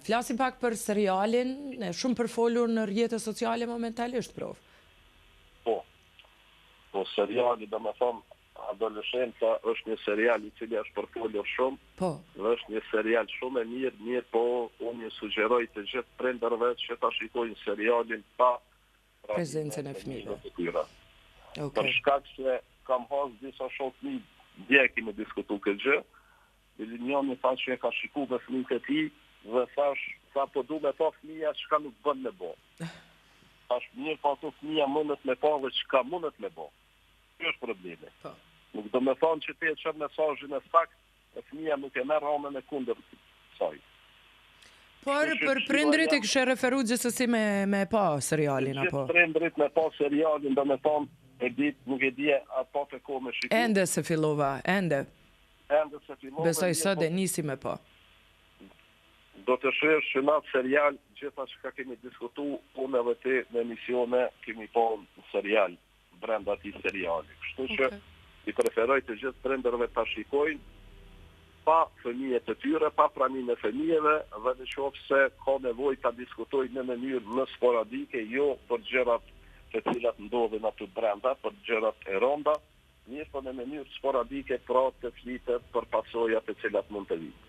Flasim pak për serialin, shumë përfolur në rrjetet sociale momentalisht, prof. Po seriali, do me thonë, Adoleshenta është një serial i cili është përfolur shumë, dhe është një serial shumë e mirë, po unë një sugjeroj të gjithë prindërve që ta shikojnë serialin pa prezencën e fëmijëve. Për shkak se kam hasë disa shokë dje kemi diskutu këtë gjë, njëri tha që e ka shiku me fëmijët e tij dhe thash, sa po du me pa fëmija çka nuk bën me bo. Thash, mirë pa ato fëmija mundet me pa dhe çka mundet me bo. Kjo është problemi. Nuk do me thonë që ti e qërë mesazhin e sakt, e fëmija nuk e merr anën e kundër saj. Por për prindrit e kështë referu gjithsesi me pa serialin, apo? Gjithë prindrit me pa serialin, do me thonë, nuk e dje ato të ko me shiku. Ende se fillova, ende. Ende se fillova. Besoj sot e nisi me pa. Do të shërë që natë serial, gjitha që ka kemi diskutu, unë edhe ti në emisione kemi pa serial, brenda ati seriali. Kështu që i preferoj të gjithë prindërve ta shikojnë pa fëmijët të tyre, pa pranimin e fëmijëve, dhe në qoftë se ka nevojë ta diskutojnë në mënyrë më sporadike, jo për gjërat të cilat ndodhin aty brenda, për gjërat e rënda, mirë po në mënyrë sporadike, pra të flitet për pasojat të cilat mund të vinë.